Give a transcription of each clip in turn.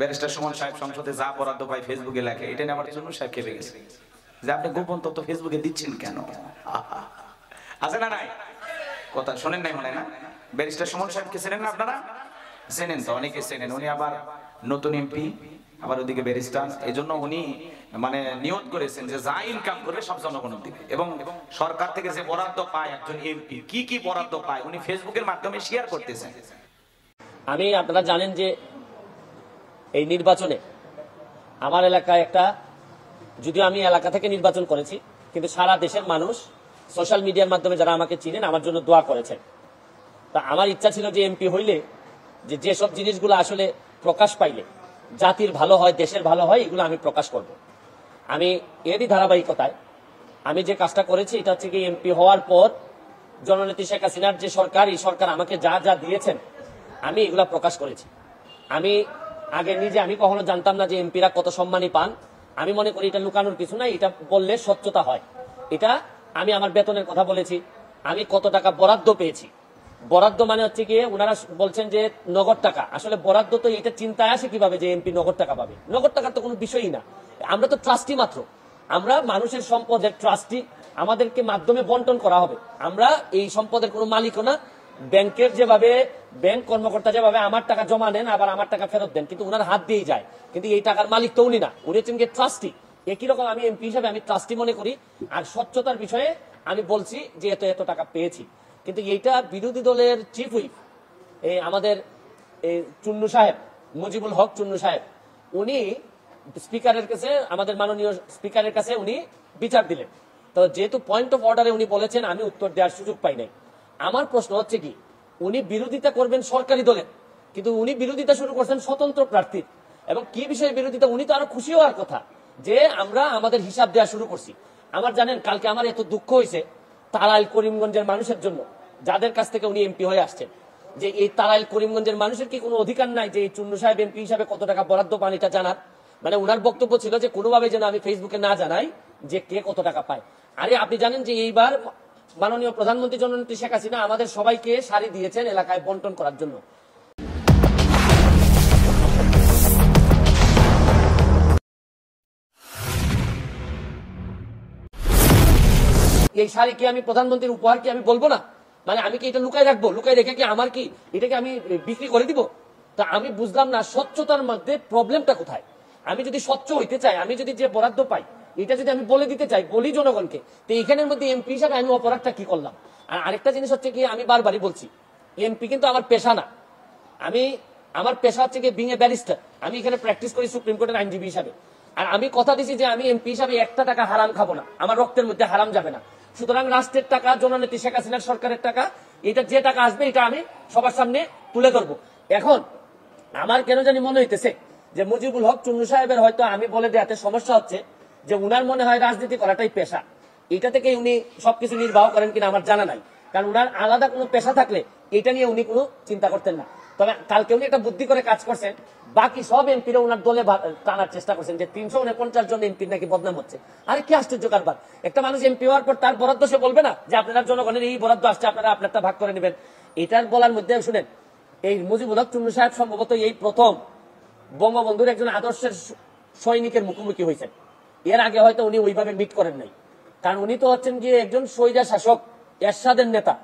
Barrister Suman সাহেব সংসদে যা বরাদ্দ পায় ফেসবুকে লেখে, এটা নিয়ে আমার জন্য সাহেব খেপে গেছে যে আপনি গোপন তথ্য ফেসবুকে দিচ্ছেন কেন? আছে না নাই? কথা শোনেন নাই মনে না? ব্যারিস্টার সুমন সাহেবকে চেনেন না আপনারা? চেনেন তো, অনেকে চেনেন। উনি আবার নতুন এমপি, আবার ওদিকে ব্যারিস্টার। এই জন্য উনি মানে নিয়ত করেছেন যে যা ইনকাম করবে সব জনগণের দিবে, এবং সরকার থেকে যে বরাদ্দ পায় একজন এমপি কি কি বরাদ্দ পায় উনি ফেসবুকের মাধ্যমে শেয়ার করতেছেন। আমি আপনারা জানেন যে এই নির্বাচনে আমার এলাকায় একটা, যদিও আমি এলাকা থেকে নির্বাচন করেছি, কিন্তু সারা দেশের মানুষ সোশ্যাল মিডিয়ার মাধ্যমে যারা আমাকে চিনেন আমার জন্য দোয়া করেছেন। তা আমার ইচ্ছা ছিল যে এমপি হইলে যেসব জিনিসগুলো আসলে প্রকাশ পাইলে জাতির ভালো হয়, দেশের ভালো হয়, এগুলো আমি প্রকাশ করব। আমি এরই ধারাবাহিকতায় আমি যে কাজটা করেছি এটা হচ্ছে কি, এমপি হওয়ার পর জননেত্রী শেখ হাসিনার যে সরকার, এই সরকার আমাকে যা যা দিয়েছেন আমি এগুলা প্রকাশ করেছি। আমি আগে নিজে আমি কখনো জানতাম না যে এমপিরা কত সম্মানই পান। আমি মনে করি এটা লুকানোর কিছু নাই, এটা বললে স্বচ্ছতা হয়। এটা আমি আমার বেতনের কথা বলেছি, আমি কত টাকা বরাদ্দ পেয়েছি। বরাদ্দ মানে হচ্ছে কি, ওনারা বলছেন যে নগদ টাকা, আসলে বরাদ্দ তো এটা চিন্তায় আসে কিভাবে যে এমপি নগদ টাকা পাবে। নগদ টাকার তো কোনো বিষয়ই না, আমরা তো ট্রাস্টি মাত্র, আমরা মানুষের সম্পদের ট্রাস্টি, আমাদেরকে মাধ্যমে বন্টন করা হবে। আমরা এই সম্পদের কোনো মালিকও না। ব্যাংকের যেভাবে ব্যাংক কর্মকর্তা যেভাবে আমার টাকা জমা নেন আবার আমার টাকা ফেরত দেন, কিন্তু ওনার হাত দিয়েই যায়, কিন্তু এই টাকার মালিক তো উনি না, উনি হচ্ছেন গিয়ে ট্রাস্টি। একই রকম আমি এমপি হিসাবে আমি ট্রাস্টি মনে করি। আর স্বচ্ছতার বিষয়ে আমি বলছি যে এত এত টাকা পেয়েছি, কিন্তু এইটা বিরোধী দলের চিফ হুইপ আমাদের চুন্নু সাহেব, মুজিবুল হক চুন্নু সাহেব, উনি স্পিকারের কাছে, আমাদের মাননীয় স্পিকারের কাছে উনি বিচার দিলেন। তো যেহেতু পয়েন্ট অফ অর্ডারে উনি বলেছেন, আমি উত্তর দেওয়ার সুযোগ পাই নাই। আমার প্রশ্ন হচ্ছে কি, উনি বিরোধিতা করবেন সরকারি দলের, কিন্তু উনি বিরোধিতা শুরু করছেন স্বতন্ত্র প্রার্থীর। এবং কি বিষয়ে বিরোধিতা, উনি তো আরো খুশি হওয়ার কথা যে আমরা আমাদের হিসাব দেওয়া শুরু করছি। আমার জানেন কালকে আমার এত দুঃখ হয়েছে তারাইল করিমগঞ্জের মানুষের জন্য, যাদের কাছ থেকে উনি এমপি হয়ে আসছেন, যে এই তারাইল করিমগঞ্জের মানুষের কি কোনো অধিকার নাই যে এই চুন্নু সাহেব এমপি হিসাবে কত টাকা বরাদ্দ পান এটা জানার? মানে উনার বক্তব্য ছিল যে কোনোভাবে যেন আমি ফেসবুকে না জানাই যে কে কত টাকা পায়। আরে আপনি জানেন যে এইবার মাননীয় প্রধানমন্ত্রী জননেত্রী শেখ হাসিনা আমাদের সবাইকে শাড়ি দিয়েছেন এলাকায় বন্টন করার জন্য। এই শাড়ি কি আমি প্রধানমন্ত্রীর উপহার কি আমি বলবো না? মানে আমি কি এটা লুকাই রাখবো? লুকাই রেখে কি আমার কি এটাকে আমি বিক্রি করে দিব? তা আমি বুঝলাম না স্বচ্ছতার মধ্যে প্রবলেমটা কোথায়। আমি যদি স্বচ্ছ হইতে চাই, আমি যদি যে বরাদ্দ পাই এটা যদি আমি বলে দিতে চাই, বলি জনগণকে, তো এখানের মধ্যে এমপি হিসাবে আমি অপরাধটা কি করলাম? আর আরেকটা জিনিস হচ্ছে কি, আমি বারবারই বলছি এমপি কিন্তু আমার পেশা না। আমার পেশা হচ্ছে কি বিং এ ব্যারিস্টার। আমি এখানে প্র্যাকটিস করি সুপ্রিম কোর্টের আইনজীবী হিসাবে। আর আমি কথা দিছি যে আমি এমপি হিসাবে একটা টাকা হারাম খাবো না, আমার রক্তের মধ্যে হারাম যাবে না। সুতরাং রাষ্ট্রের টাকা, জননেত্রী শেখ হাসিনার সরকারের টাকা, এটা যে টাকা আসবে এটা আমি সবার সামনে তুলে ধরবো। এখন আমার কেন জানি মনে হইতেছে যে মুজিবুল হক চুন্নু সাহেবের হয়তো আমি বলে দেওয়াতে সমস্যা হচ্ছে, যে উনার মনে হয় রাজনীতি করাটাই পেশা। এটা থেকে উনি সবকিছু নির্বাহ করেন কিনা আমার জানা নাই, কারণ উনার আলাদা কোনো পেশা থাকলে এটা নিয়ে উনি কোনো চিন্তা করতেন না। তবে কালকে উনি একটা বুদ্ধি করে কাজ করছেন, বাকি সব এমপিরা উনার দলে টানার চেষ্টা করছেন যে 349 জন এমপির নাকি বদনাম হচ্ছে। আরে কি আশ্চর্য কারবার! একটা মানুষ এমপি হওয়ার পর তার বরাদ্দ সে বলবে না যে আপনারা জনগণের এই বরাদ্দ আসছে, আপনারা আপনারটা ভাগ করে নেবেন? এটার বলার মধ্যে শুনেন, এই মুজিবুল হক চুন্নু সাহেব সম্ভবত এই প্রথম বঙ্গবন্ধুর একজন আদর্শের সৈনিকের মুখোমুখি হয়েছেন। এর আগে হয়তো উনি ওইভাবে মিট করেন নাই, কারণ উনি তো হচ্ছেন গিয়ে একজন স্বৈরা শাসক এরশাদের নেতা।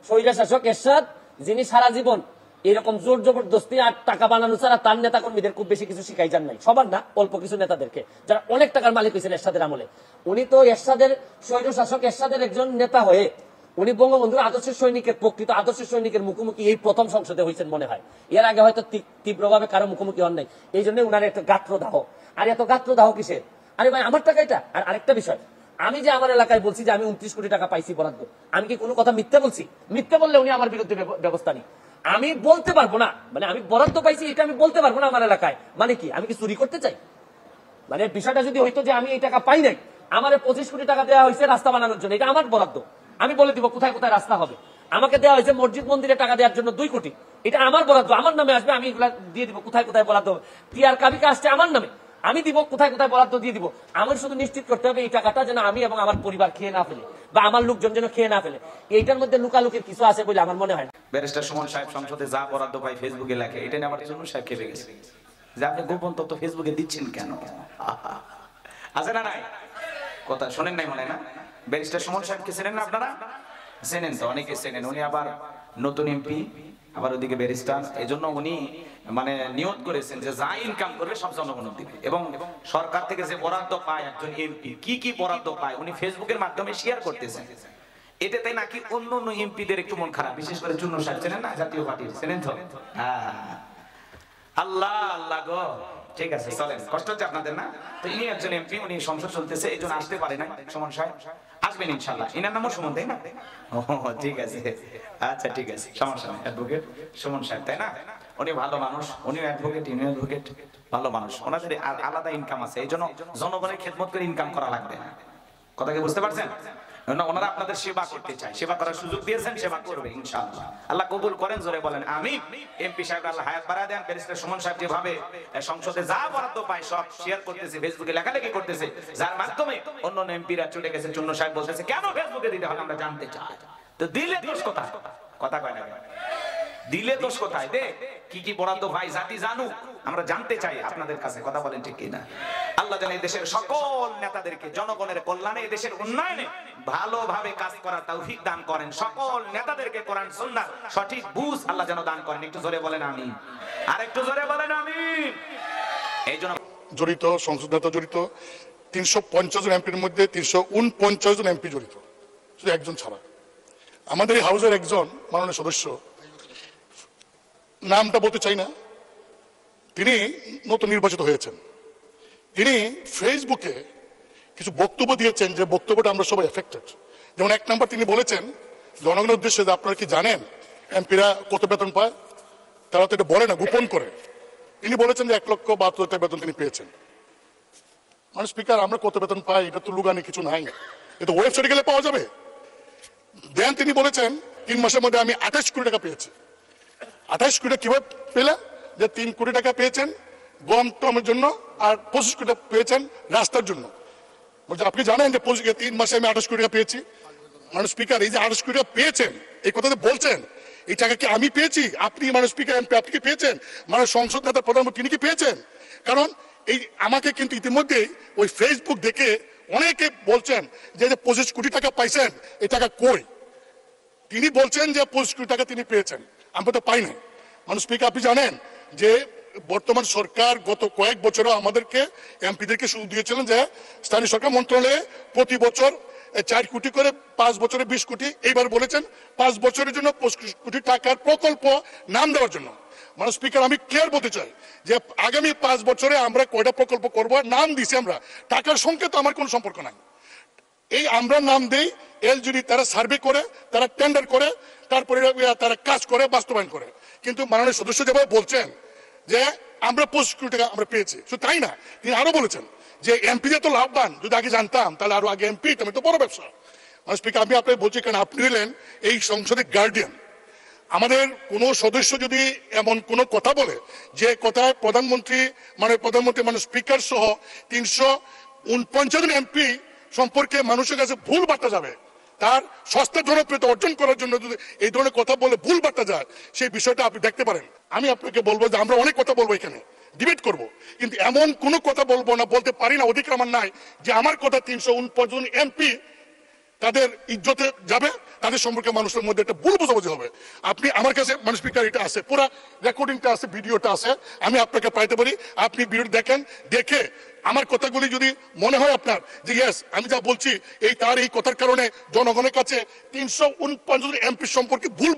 স্বৈরা শাসক এরশাদ, যিনি সারা জীবন এরকম জোর জবরদস্তি আর টাকা বানানো ছাড়া তার নেতা কর্মীদের খুব বেশি কিছু শিখাই যান নাই, সবার না, অল্প কিছু নেতাদেরকে, যারা অনেক টাকার মালিক হয়েছেন এরশাদের আমলে। উনি তো এরশাদের স্বৈর শাসক এরশাদের একজন নেতা হয়ে উনি বঙ্গবন্ধুর আদর্শের সৈনিকের, প্রকৃত আদর্শের সৈনিকের মুখোমুখি এই প্রথম সংসদে হয়েছেন মনে হয়। এর আগে হয়তো তীব্রভাবে কারো মুখোমুখি হন নাই, এই জন্য উনার একটা গাত্রদাহ। আর এত গাত্রদাহ কিসের? আরে ভাই আমার টাকা এটা। আর আরেকটা বিষয়, আমি যে আমার এলাকায় বলছি যে আমি 29 কোটি টাকা পাইছি বরাদ্দ, আমি কি কোনো কথা মিথ্যা বলছি? মিথ্যা বললে উনি আমার বিরুদ্ধে ব্যবস্থা নিন। আমি বলতে পারবো না, মানে আমি বরাদ্দ পাইছি এটা আমি বলতে পারবো না আমার এলাকায়, মানে কি আমি কি চুরি করতে চাই? মানে বিষয়টা যদি হইতো যে আমি এই টাকা পাই নাই, আমার 25 কোটি টাকা দেওয়া হয়েছে রাস্তা বানানোর জন্য, এটা আমার বরাদ্দ, আমি বলে দিব কোথায় কোথায় রাস্তা হবে। আমাকে দেওয়া হয়েছে মসজিদ মন্দিরে টাকা দেওয়ার জন্য 2 কোটি, এটা আমার বরাদ্দ, আমার নামে আসবে, আমি এগুলা দিয়ে দিব কোথায় কোথায় বরাদ্দ হবে। টিআর কাবিকা আসছে আমার নামে, আমি দিব কোথায় কোথায় বরাদ্দ দিয়ে দিব। আমার শুধু নিশ্চিত করতে হবে এই টাকাটা যেন আমি এবং আমার পরিবার খেয়ে না ফেলে, বা আমার লোকজন যেন খেয়ে না ফেলে। এইটার মধ্যে লুকালুকির কিছু আছে বলে আমার মনে হয় না। ব্যারিস্টার সুমন সাহেব সংসদে যা বরাদ্দ পায় ফেসবুকে লেখে, এটা নিয়ে আমার জন্য সাহেব খেপে গেছে যে আপনি গোপন তথ্য ফেসবুকে দিচ্ছেন কেন? আছে না নাই? কথা শোনেন নাই মনে হয় না? ব্যারিস্টার সুমন সাহেবকে চেনেন না আপনারা? চেনেন তো, অনেকে চেনেন। উনি আবার নতুন এমপি, আবার ওদিকে ব্যারিস্টার। এই জন্য উনি মানে নিয়ত করেছেন যে যা ইনকাম করবে সব জনগণ দিবে, এবং সরকার থেকে যে বরাদ্দ পায় একজন এমপি, কি বরাদ্দ পায় উনি ফেসবুকের মাধ্যমে শেয়ার করতেছেন। এটাতে নাকি অন্য অন্য এমপিদের একটু মন খারাপ, বিশেষ করে চূর্ণ সাহেব, চেনেন না? জাতীয় পার্টির, চেনেন তো? হ্যাঁ, আল্লাহ আল্লাহ গো। ঠিক আছে, চলেন, কষ্ট হচ্ছে আপনাদের না? তো ইনি একজন এমপি, উনি সংসদ চলতেছে, এই জন্য আসতে পারে না। সুমন সাহেব আসবেন ইনশাল্লাহ। ইনার নামও সুমন, তাই না? ও ঠিক আছে, আচ্ছা ঠিক আছে, সমস্যা নেই। অ্যাডভোকেট সুমন সাহেব, তাই না? উনি ভালো মানুষ, উনিও অ্যাডভোকেট, ইনিও অ্যাডভোকেট, ভালো মানুষ। ওনাদের আলাদা ইনকাম আছে, এই জন্য জনগণের খেদমত করে ইনকাম করা লাগবে না। কথা কি বুঝতে পারছেন? ওনারা আপনাদের সেবা করতে চায়, সেবা করার সুযোগ দিয়েছেন, সেবা করবে ইনশাআল্লাহ। আল্লাহ কবুল করেন, জোরে বলেন আমিন। এমপি সাহেব আল্লাহ হায়াত বাড়ায় দেন। ব্যারিস্টার সুমন সাহেব যেভাবে সংসদে যা বরাদ্দ পায় সব শেয়ার করতেছে, ফেসবুকে লেখালেখি করতেছে, যার মাধ্যমে অন্য এমপিরা চলে গেছে। চূর্ণ সাহেব বলতেছে কেন ফেসবুকে দিতে হবে, আমরা জানতে চাই। তো দিলে দোষ কোথায়? কথা কয় না, দিলে দোষ কোথায়? দে কি বরাদ্দ ভাই, জাতি জানুক, আমরা জানতে চাই আপনাদের কাছে। কথা বলেন ঠিক কিনা? আল্লাহ জানে দেশের সকল নেতাদেরকে জনগণের কল্যাণে, দেশের উন্নয়নে ভালোভাবে কাজ করার তৌফিক দান করেন। সকল নেতাদেরকে কোরআন সুন্নাহ সঠিক বুঝ আল্লাহ যেন দান করেন। একটু জোরে বলেন আমিন, আর একটু জোরে বলেন আমিন। এই জন্য জড়িত, সংসদ নেতা জড়িত, 350 জন এমপির মধ্যে 349 জন এমপি জড়িত, শুধু একজন ছাড়া। আমাদের এই হাউসের একজন মাননীয় সদস্য, নামটা বলতে চাই না, তিনি নতুন নির্বাচিত হয়েছেন। তিনি ফেসবুকে কিছু বক্তব্য দিয়েছেন, যে বক্তব্যটা আমরা সবাই এফেক্টেড। যেমন 1 নম্বর তিনি বলেছেন জনগণের উদ্দেশ্যে যে আপনারা কি জানেন এমপিরা কত বেতন পায়? তারা তো এটা বলে না, গোপন করে। তিনি বলেছেন যে 1,72,000 টাকা বেতন তিনি পেয়েছেন। মানে স্পিকার, আমরা কত বেতন পাই এটা তো লুগানি কিছু নাই, এটা ওয়েবসাইটে গেলে পাওয়া যাবে। দেন তিনি বলেছেন 3 মাসের মধ্যে আমি 28 কোটি টাকা পেয়েছি। 28 কোটি টাকা কিভাবে পেলেন? যে 3 কোটি টাকা পেয়েছেন গম টমের জন্য, আর 25 কোটি টাকা পেয়েছেন রাস্তার জন্য। বলছে আপনি জানেন যে 3 মাসে আমি 28 কোটি টাকা পেয়েছি। মানে স্পিকার, এই যে 28 কোটি টাকা পেয়েছেন, এই কথা বলছেন, এই টাকা কি আমি পেয়েছি? আপনি মানে স্পিকার এমপি আপনি কি পেয়েছেন? মানে সংসদ নেতা প্রধানমন্ত্রী তিনি কি পেয়েছেন? কারণ এই আমাকে কিন্তু ইতিমধ্যে ওই ফেসবুক দেখে অনেকে বলছেন যে 25 কোটি টাকা পাইছেন, এই টাকা কই? তিনি বলছেন যে 25 কোটি টাকা তিনি পেয়েছেন, আমরা তো পাই নাই। মানে স্পিকার, আপনি জানেন যে বর্তমান সরকার গত কয়েক বছর আমাদেরকে এমপিদেরকে সুযোগ দিয়েছিলেন যে স্থানীয় সরকার মন্ত্রণালয়ে প্রতি বছর 4 কোটি করে, 5 বছরে 20 কোটি, এইবার বলেছেন 5 বছরের জন্য 25 কোটি টাকার প্রকল্প নাম দেওয়ার জন্য। মানে স্পিকার, আমি ক্লিয়ার বলতে চাই যে আগামী 5 বছরে আমরা কয়টা প্রকল্প করবো, নাম দিছি আমরা, টাকার সঙ্গে তো আমার কোনো সম্পর্ক নাই। এই আমরা নাম দেই, এলজিডি তারা সার্ভে করে, তারা টেন্ডার করে, তারপরে তারা কাজ করে, বাস্তবায়ন করে। কিন্তু মাননীয় সদস্য যেভাবে বলছেন যে আমরা 25 কোটি টাকা আমরা পেয়েছি, শুধু তাই না, তিনি আরো বলেছেন যে এমপি তো লাভবান, যদি আগে জানতাম তাহলে আরো আগে এমপি, আমি তো বড় ব্যবসা। স্পিকার, আমি আপনাকে বলছি, কারণ আপনি হলেন এই সংসদের গার্ডিয়ান। আমাদের কোন সদস্য যদি এমন কোন কথা বলে যে কথায় প্রধানমন্ত্রী মানে স্পিকার সহ 349 জন এমপি সম্পর্কে মানুষের কাছে ভুল বার্তা যাবে, তার সস্তা জনপ্রিয়তা অর্জন করার জন্য যদি এই ধরনের কথা বলে ভুল বার্তা যায়, সেই বিষয়টা আপনি দেখতে পারেন। আমি আপনাকে বলবো যে আমরা অনেক কথা বলবো, এখানে ডিবেট করব, কিন্তু এমন কোনো কথা বলবো না, বলতে পারি না, অধিকার আমার নাই যে আমার কথা 349 জন এমপি তাদের ইজ্জতে যাবে, তাদের সম্পর্কে মানুষের মধ্যে একটা ভুল বোঝাবুঝি হবে। আপনি আমার কাছে মানে স্পিকার এটা আছে, পুরো রেকর্ডিংটা আছে, ভিডিওটা আছে, আমি আপনাকে পাইতে পারি। আপনি ভিডিও দেখেন, দেখে আমার কথাগুলি যদি মনে হয় আপনার যে ইয়েস আমি যা বলছি এই তার এই কথার কারণে জনগণের কাছে 349 জন এমপি সম্পর্কে ভুল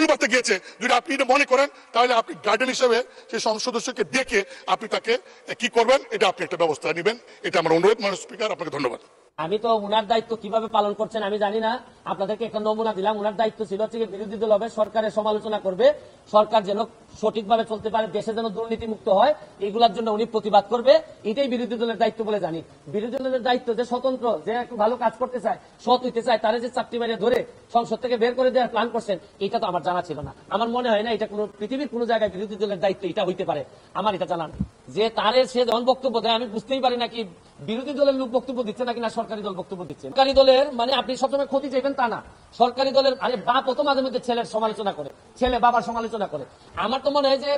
বার্তা গিয়েছে, যদি আপনি এটা মনে করেন, তাহলে আপনি গার্ডিয়ান হিসেবে সেই সংসদ সদস্যকে দেখে আপনি তাকে কি করবেন, এটা আপনি একটা ব্যবস্থা নেবেন, এটা আমার অনুরোধ। মানে স্পিকার, আপনাকে ধন্যবাদ। আমি তো উনার দায়িত্ব কিভাবে পালন করছেন আমি জানি না, আপনাদেরকে একটা নমুনা দিলাম। উনার দায়িত্ব ছিল হচ্ছে বিরোধী দল হবে, সরকারের সমালোচনা করবে, সরকার যেন সঠিকভাবে চলতে পারে, দেশে যেন দুর্নীতি মুক্ত হয়, এগুলোর জন্য উনি প্রতিবাদ করবে। এটাই বিরোধী দলের দায়িত্ব বলে জানি। বিরোধী দলের দায়িত্ব যে স্বতন্ত্র, যে একটু ভালো কাজ করতে চায়, সৎ হইতে চায়, তারা যে চাকরি বাড়িয়ে ধরে সংসদ থেকে বের করে দেওয়ার প্ল্যান করছেন, এটা তো আমার জানা ছিল না। আমার মনে হয় না এটা কোনো পৃথিবীর কোনো জায়গায় বিরোধী দলের দায়িত্ব এটা হইতে পারে, আমার এটা জানা নেই। যে তারে সে যখন বক্তব্য দেয় আমি বুঝতেই পারি না কি বিরোধী দলের লোক বক্তব্য দিচ্ছে নাকি না সরকারি দল বক্তব্য দিচ্ছে। সরকারি দলের মানে আপনি সবসময় ক্ষতি চাইবেন তা না, সরকারি দলের আরে বাপ তো মাঝে মধ্যে ছেলের সমালোচনা করে, ছেলে বাবার সমালোচনা করে। আমার তো মনে হয় যে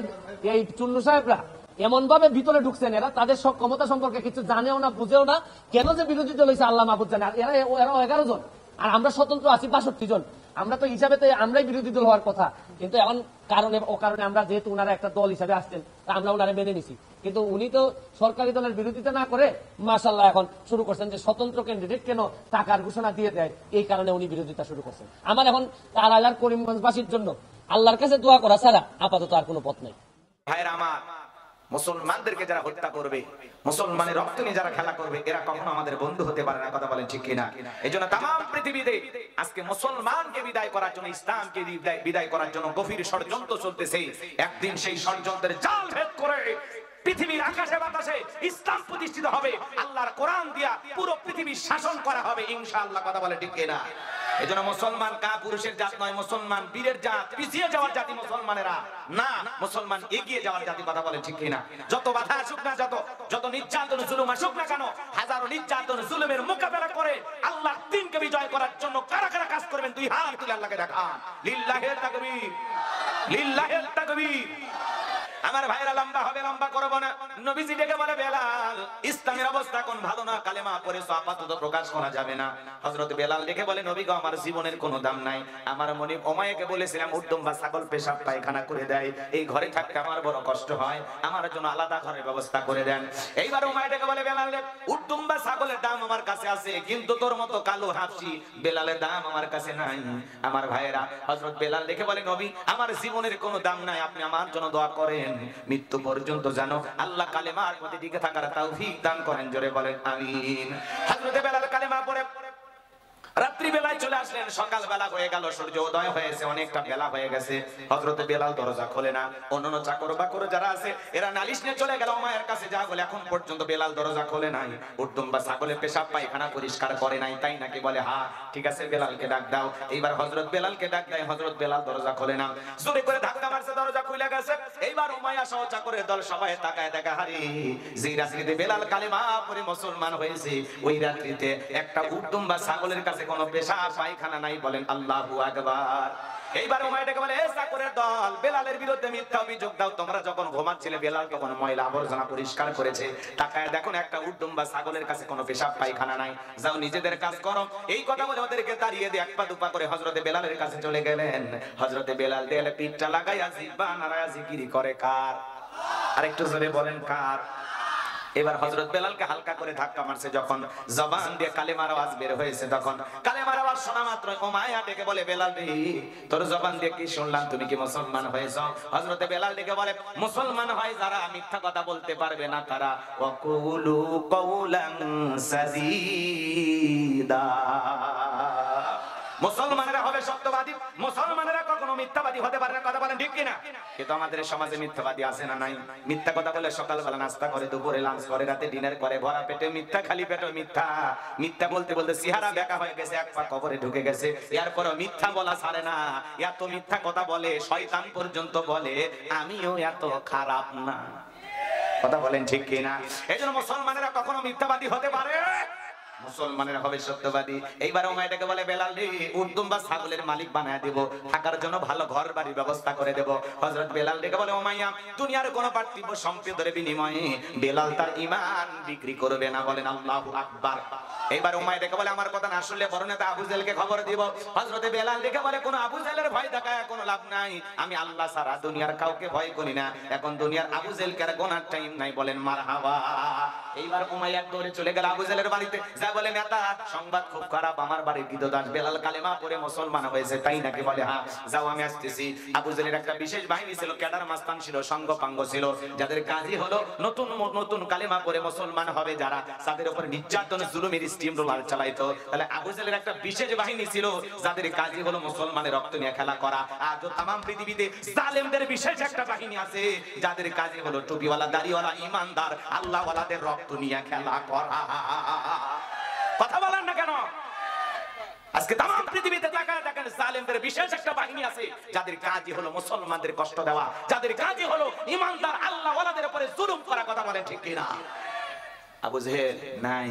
এই চুন্নু সাহেবরা এমন ভাবে ভিতরে ঢুকছেন, এরা তাদের সব ক্ষমতা সম্পর্কে কিছু জানেও না, বুঝেও না, কেন যে বিরোধী দল হয়েছে আল্লাহ মাহফুজ জানে। আর এরা 11 জন আর আমরা স্বতন্ত্র আছি 62 জন। আমরা তো হিসাবে তো আমরাই বিরোধী দল হওয়ার কথা, কিন্তু এখন কারণে আমরা যেহেতু ওনারা একটা দল হিসাবে আসছেন আমরা ওনারা মেনে নিছি। কিন্তু উনি তো সরকারি দলের বিরোধিতা না করে মাশাআল্লাহ এখন শুরু করছেন যে স্বতন্ত্র ক্যান্ডিডেট কেন টাকার ঘোষণা দিয়ে দেয়, এই কারণে উনি বিরোধিতা শুরু করছেন। আমার এখন তার আলার করিমগঞ্জবাসীর জন্য আল্লাহর কাছে দোয়া করা ছাড়া আপাতত আর কোনো পথ নেই। ভাইরা আমার, মুসলমানদেরকে যারা হত্যা করবে, মুসলমানের রক্ত নিয়ে যারা খেলা করবে, এরা কখনো আমাদের বন্ধু হতে পারে না। কথা বলেন ঠিক কিনা? এই জন্য তাম পৃথিবীতে আজকে মুসলমানকে বিদায় করার জন্য, ইসলামকে বিদায় করার জন্য গভীর ষড়যন্ত্র চলতেছে। একদিন সেই ষড়যন্ত্রের জাল ভেদ করে পৃথিবীর আকাশে বাতাসে ইসলাম প্রতিষ্ঠিত হবে, আল্লাহর কোরআন দিয়া পুরো পৃথিবী শাসন করা হবে ইনশাআল্লাহ। কথা বলে ঠিক কিনা? এজন্য মুসলমান কাপুরুষের জাত নয়, মুসলমান বীরের জাত, পিছিয়ে যাওয়ার জাতি মুসলমানেরা না, মুসলমান এগিয়ে যাওয়ার জাতি। কথা বলে ঠিক কিনা? যত বাধা আসুক না, যত নির্যাতন জুলুম আসুক না কেন, হাজারো নির্যাতন জুলুমের মোকাবেলা করে আল্লাহর দ্বীনকে বিজয় করার জন্য কারা কারা কাজ করবেন দুই হাত তুলে আল্লাহকে দেখান। লিল্লাহিল তাকবীর, লিল্লাহিল তাকবীর। আমার ভাইরা লম্বা হবে, লম্বা করব না। নবীজি ডেকে বলে বেলাল, ইসলামের অবস্থা কোন ভালো না, কালেমা পড়েছো আপাতত প্রকাশ করা যাবে না। হযরত বেলাল ডেকে বলে নবী গো, আমার জীবনের কোনো দাম নাই। আমার মনে ওমাইয়াকে বলেছিলাম উদ্দম বা ছাগল পেশাব পায়খানা করে দেয়, এই ঘরে থাকতে আমার বড় কষ্ট হয়, আমার জন্য আলাদা ঘরের ব্যবস্থা করে দেন। এইবার ওমাইয়া ডেকে বলে বেলাল, উদ্দম বা ছাগলের দাম আমার কাছে আছে, কিন্তু তোর মতো কালো হাফসি বেলালের দাম আমার কাছে নাই। আমার ভাইরা, হযরত বেলাল ডেকে বলে নবী আমার জীবনের কোনো দাম নাই, আপনি আমার জন্য দোয়া করেন, মৃত্যু পর্যন্ত জানো আল্লাহ কালেমার প্রতি টিকে থাকার তৌফিক দান করেন। জোরে বলেন আমিন। হযরত বেলাল কালেমা পড়ে রাত্রি বেলায় চলে আসলেন। সকাল বেলা হয়ে গেল, সূর্য উদয় হয়েছে, অনেকটা বেলা হয়ে গেছে। হযরত বেলাল দরজা খোলে না। অন্যান্য চাকর বাকর যারা আছে এরা নালিশ নিয়ে চলে গেল ওমায়ের কাছে, যা বলে এখন পর্যন্ত বেলাল দরজা খোলে নাই, উদ্দম বা ছাগলের পেশাব পায়খানা পরিষ্কার করে নাই, তাই নাকি? বলে হ্যাঁ, ঠিক আছে বেলালকে ডাক দাও। এইবার হযরত বেলালকে ডাক দেয়, হযরত বেলাল দরজা খোলে না, জোরে করে ধাক্কা মারছে, দরজা খুলে গেছে। এইবার উমাইয়া সহ চাকরের দল সবাই তাকায় দেখা, হারে যেই রাত্রিতে বেলাল কালেমা পড়ে মুসলমান হয়েছে, ওই রাত্রিতে একটা উদ্দম বা ছাগলের কাছে কোনো পেশাব পায়খানা নাই। বলেন আল্লাহু আকবার। এইবার উমাইয়াকে বলে, এ চাকরের দল, বেলালের বিরুদ্ধে মিথ্যা অভিযোগ দাও। তোমরা যখন ঘুমাচ্ছিলে বেলাল তখন ময়লা আবর্জনা পরিষ্কার করেছে, তাকায় দেখুন একটা উদ্দম বা ছাগলের কাছে কোনো পেশাব পায়খানা নাই, যাও নিজেদের কাজ করো। এই কথা বলে ওদেরকে তাড়িয়ে দিয়ে এক পা দুপা করে হযরতে বেলালের কাছে চলে গেলেন। হযরতে বেলাল দেয়ালে পিঠটা লাগাইয়া জিহ্বা নাড়ায়া জিকির করে কার? আরেকটু জোরে বলেন কার? এবার হযরত বেলালকে হালকা করে ধাক্কা মারছে, যখন জবান দিয়ে কালেমার আওয়াজ বের হয়েছে, তখন কালেমার আওয়াজ শোনা মাত্র উমাইয়া ডেকে বলে, বেলাল রে তোর জবান দিয়ে কি শুনলাম, তুমি কি মুসলমান হয়েছো? হযরতে বেলাল ডেকে বলে, মুসলমান হয় যারা মিথ্যা কথা বলতে পারবে না তারা, ওয়াকুলু কওলান সাদীদা। মুসলমানেরা হবে সত্যবাদী, মুসলমানেরা কখনো মিথ্যাবাদী হতে পারে না। কথা বলেন ঠিক কিনা? কিন্তু আমাদের সমাজে মিথ্যাবাদী আছে না নাই? মিথ্যা কথা বলে সকালবেলা নাস্তা করে, দুপুরে লাঞ্চ করে, রাতে ডিনার করে, ভরা পেটে মিথ্যা, খালি পেটে মিথ্যা। মিথ্যা বলতে বলতে চেহারা বেঁকা হয়ে গেছে, এক পা কবরে ঢুকে গেছে। এরপরও মিথ্যা বলা ছাড়ে না, এত মিথ্যা কথা বলে শয়তান পর্যন্ত বলে আমিও এত খারাপ না। কথা বলেন ঠিক কিনা? এইজন্য মুসলমানেরা কখনো মিথ্যাবাদী হতে পারে, মুসলমানেরা হবে সত্যবাদী। এইবার উমাইয়াকে বলে, বেলাল রে উদ্দম বা ছাগলের মালিক বানায় দেব, থাকার জন্য ভালো ঘর বাড়ির ব্যবস্থা করে দেব। হযরত বেলাল ডেকে বলে, উমাইয়া দুনিয়ার কোন পার্থিব সম্পদের বিনিময়ে বেলাল তার ঈমান বিক্রি করবে না। বলেন আল্লাহু আকবার। এইবার উমাইয়া ডেকে বলে, আমার কথা না শুনলে বড় নেতা আবু জেহেলকে খবর দিব। হযরত বেলাল ডেকে বলে, কোন আবু জেহেলের ভয় দেখায় কোনো লাভ নাই, আমি আল্লাহ ছাড়া দুনিয়ার কাউকে ভয় করি না, এখন দুনিয়ার আবু জেহেলকে আর গোনার টাইম নাই। বলেন মারহাবা। এইবার উমাইয়া দৌড়ে চলে গেল আবু জেহেলের বাড়িতে, বলে নেতা সংবাদ খুব খারাপ, আমার বাড়ির গীতদাস বেলাল কালেমা পড়ে মুসলমান হয়েছে, তাই নাকি? বলে হ্যাঁ, যাও আমি আসতেছি। আবু জেহেলের একটা বিশেষ বাহিনী ছিল, ক্যাডার মাস্তান ছিল, সঙ্গপাঙ্গ ছিল, যাদের কাজই হলো নতুন নতুন কালেমা পড়ে মুসলমান হবে যারা, তাদের উপর নির্যাতন জুলুমের স্টিম রোলার চালাইতো। তাহলে আবু জেহেলের একটা বিশেষ বাহিনী ছিল, যাদের কাজই হলো মুসলমানের রক্ত নিয়ে খেলা করা। আজ তামাম পৃথিবীতে জালেমদের বিশেষ একটা বাহিনী আছে, যাদের কাজই হলো টুপিওয়ালা, দাড়িওয়ালা, ইমানদার, আল্লাহওয়ালাদের রক্ত নিয়ে খেলা করা। কথা বলেন না কেন? আজকে তামাম পৃথিবীতে তাকায় দেখেন জালেমদের বিশেষ একটা বাহিনী আছে যাদের কাজই হলো মুসলমানদের কষ্ট দেওয়া, যাদের কাজই হলো ঈমানদার আল্লাহ ওয়ালাদের উপরে জুলুম করা। কথা বলেন ঠিক কিনা? আবু জেহেল নাই,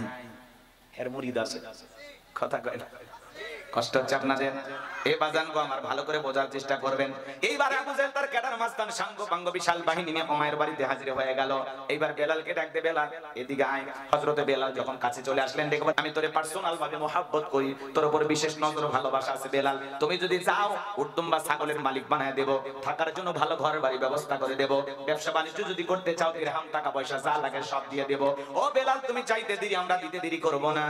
এর মুরিদ আছে। কথা কয় না? কষ্ট হচ্ছে আপনাদের? এই বাজানগো আমার ভালো করে বোঝার চেষ্টা করবেন। এইবার আবু জেহেল তার ক্যাডার মাস্তান সাঙ্গ পাঙ্গ বিশাল বাহিনী নিয়ে উমাইর বাড়িতে হাজির হয়ে গেল। এইবার বেলালকে ডাক দে, বেলাল এদিকে আয়। হযরতে বেলাল যখন কাছে চলে আসলেন, দেখবেন আমি তোরে পার্সোনাল ভাবে মোহাব্বত করি, তোর উপর বিশেষ নজর ভালোবাসা আছে বেলাল। তুমি যদি চাও উটদুম বা ছাগলের মালিক বানায় দেব, থাকার জন্য ভালো ঘর বাড়ি ব্যবস্থা করে দেব, ব্যবসা বাণিজ্য যদি করতে চাও দিরহাম টাকা পয়সা যা লাগে সব দিয়ে দেব। ও বেলাল তুমি চাইতে দেরি, আমরা দিতে দেরি করব না।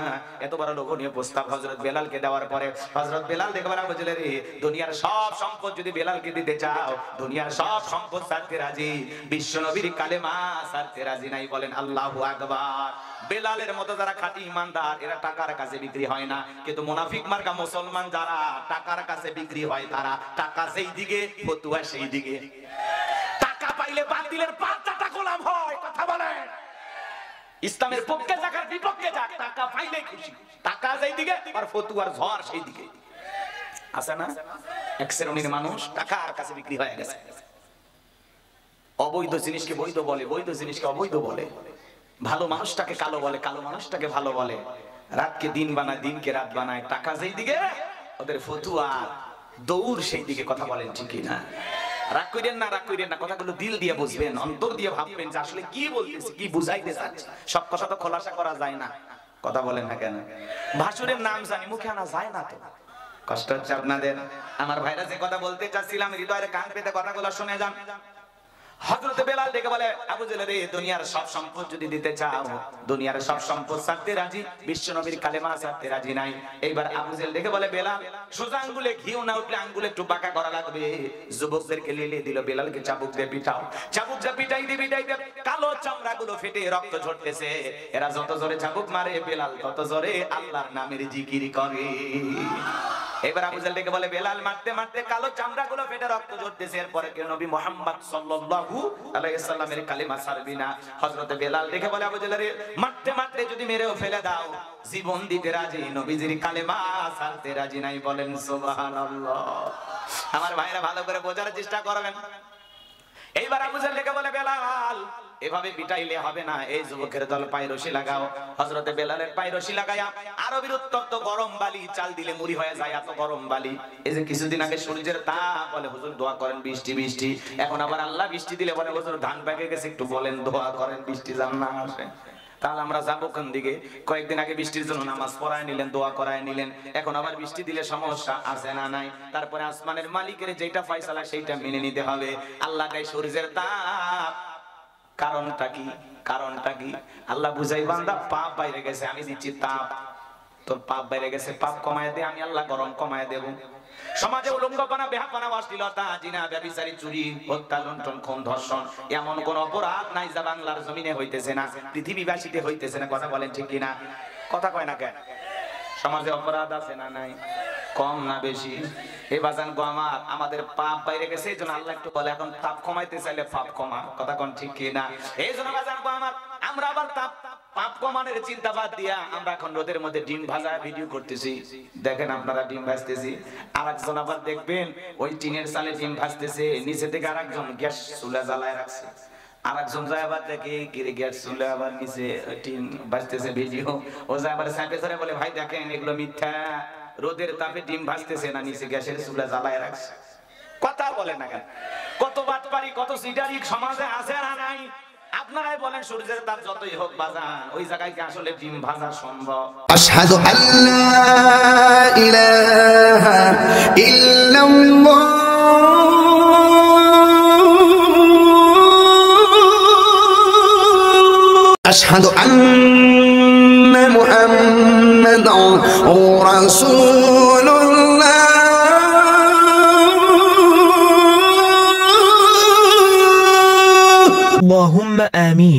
এত বড় লোভনীয় প্রস্তাব হযরত বেলালকে দেওয়ার পরে হযরত বেলাল দেখবেন আবু জেহেল রে, দুনিয়ার সব সম্পদ যদি বেলালকে দিতে চাও, দুনিয়ার সব সম্পদ ছাড়তে রাজি, বিশ্ব নবীর কালেমা ছাড়তে রাজি নাই। বলেন আল্লাহু আকবার। বেলালের মতো যারা খাঁটি ইমানদার, এরা টাকার কাছে বিক্রি হয় না। কিন্তু মুনাফিক মার্কা মুসলমান যারা টাকার কাছে বিক্রি হয়, তারা টাকা সেই দিকে, ফতুয়া সেই দিকে। টাকা পাইলে বাতিলের পাঁচটা গোলাম হয়। কথা বলেন? ইসলামের পক্ষে যাক আর বিপক্ষে যাক, টাকা পাইলে খুশি। টাকা যেই দিকে আর ফতুয়ার ঝড় সেই দিকে। আছে না এক শ্রেণীর মানুষ টাকার কাছে বিক্রি হয়ে গেছে। অবৈধ জিনিসকে বৈধ বলে, বৈধ জিনিসকে অবৈধ বলে, ভালো মানুষটাকে কালো বলে, কালো মানুষটাকে ভালো বলে, রাতকে দিন বানায়, দিনকে রাত বানায়। টাকা যেই দিকে ওদের ফতুয়া দৌড় সেই দিকে। কথা বলেন ঠিক না? রাগ করেন না, রাগ করেন না, কথাগুলো দিল দিয়ে বুঝবেন, অন্তর দিয়ে ভাববেন যে আসলে কি বলতেছি, কি বুঝাইতে চাচ্ছি। সব কথা তো খোলাসা করা যায় না। কথা বলেন না কেন? ভাসুরের নাম জানি, মুখে আনা যায় না তো। কষ্ট হচ্ছে আপনাদের? আমার ভাইরা যে কথা বলতে চাচ্ছিলাম, হৃদয়ের কান পেতে কথাগুলো শুনে যান। হযরত বেলাল ডেকে বলে, আবু জেহেল রে, দুনিয়ার সব সম্পদ যদি দিতে চাও, দুনিয়ার সব সম্পদ ছাড়তে রাজি, বিশ্ব নবীর কালেমা ছাড়তে রাজি নাই। এইবার আবু জেহেল ডেকে বলে, বেলাল সোজা আঙ্গুলে ঘিও না উঠলে আঙ্গুলে একটু বাঁকা করা লাগবে। যুবকদেরকে লিলে দিল, বেলালকে চাবুক দিয়ে পিটাও। চাবুক যা পিটাই দিয়ে কালো চামড়াগুলো ফেটে রক্ত ঝরতেছে। এরা যত জোরে চাবুক মারে, বেলাল তত জোরে আল্লাহর নামের জিকির করে। এবার আবু জেহেল ডেকে বলে, বেলাল মারতে মারতে কালো চামড়াগুলো ফেটে রক্ত ঝরতেছে, এরপরে কেন নবী মুহাম্মদ সাল্লাল্লাহু আলাইহি সাল্লামের কালেমা ছাড়বি না? হযরত বেলাল ডেকে বলে, আবু জেহেল রে, মারতে মারতে যদি মেরেও ফেলে দাও, জীবন দিতে রাজি, নবীজির কালেমা ছাড়তে রাজি নাই। বলেন সুবহানাল্লাহ। আমার ভাইরা ভালো করে বোঝার চেষ্টা করবেন। এইবার আবু জেহেল ডেকে বলে, বেলাল এভাবে পিটাইলে হবে না, এই যুবকের দল পায়ে রশি লাগাও। হযরতে বেলালের পায়ে রশি লাগায়া আরবের উত্তপ্ত গরম বালি, চাল দিলে মুড়ি হয়ে যায় এত গরম বালি। এই যে কিছুদিন আগে সূর্যের তাপ, বলে হুজুর দোয়া করেন বৃষ্টি বৃষ্টি, এখন আবার আল্লাহ বৃষ্টি দিলে বলে হুজুর ধান পেকে গেছে, একটু বলেন দোয়া করেন বৃষ্টি যেন না আসে। তাহলে আমরা যাবো কোন দিকে? কয়েকদিন আগে বৃষ্টির জন্য নামাজ পড়ায় নিলেন, দোয়া করায় নিলেন, এখন আবার বৃষ্টি দিলে সমস্যা আছে না নাই? তারপরে আসমানের মালিকের যেটা ফয়সালা সেইটা মেনে নিতে হবে। আল্লাহ গায়ে সূর্যের তাপ, কারণটা কি? কারণটা কি? আল্লাহ বুঝাই, বান্দা পাপ বাইরে গেছে, আমি দিচ্ছি তাপ। তোর পাপ বাইরে গেছে, পাপ কমায় দে, আমি আল্লাহ গরম কমায় দেব। সমাজে উলঙ্গপনা, বেহাপনা, অশ্লীলতা, জিনা, ব্যভিচারী, চুরি, হত্যা, লুণ্ঠন, খুন, ধর্ষণ, এমন কোন অপরাধ নাই যা বাংলার জমিনে হইতেছে না, পৃথিবীবাসীতে হইতেছে না। কথা বলেন ঠিক কিনা? কথা কয় না কেন? সমাজে অপরাধ আছে না নাই? কম না বেশি? এই বাজান গো আমার, আমাদের পাপ বাইরে গেছে, এই জন্য আল্লাহ একটু বলে এখন পাপ কমাইতে চাইলে পাপ কমা। কথা কোন ঠিক কিনা? এই জন্য বাজান গো আমার, আমরা আবার পাপ কমানোর চিন্তা বাদ দিয়া আমরা এখন রোদের মধ্যে ডিম ভাজা ভিডিও করতেছি। দেখেন আপনারা ডিম ভাজতেছি, আরেকজন আবার দেখবেন ওই টিনের চালে ডিম ভাজতেছে, নিচে থেকে আরেকজন গ্যাস চুলা জ্বালায় রাখছে। আরেকজন যায় আবার দেখে গ্যাস চুলা আবার নিচে টিন ভাজতেছে ভিডিও, ও যায় আবার সাইডে ধরে বলে, ভাই দেখেন এগুলো মিথ্যা, রোদের তাপে ডিম ভাজতেছে না, নিচে গ্যাসের চুলা জ্বালায় রাখছে। কথা বলে না কেন? কত বাটপারি, কত সিটারি সমাজে আছে না নাই? আপনারাই বলেন, সূর্যের তাপ যতই হোক বাজান, ওই জায়গায় কি আসলে ডিম ভাজা সম্ভব? আশহাদু আল্লা ইলাহা ইল্লাল্লাহ আশহাদু আন্না মুহাম্মাদান রাসূলুল্লাহ। اللهم آمين.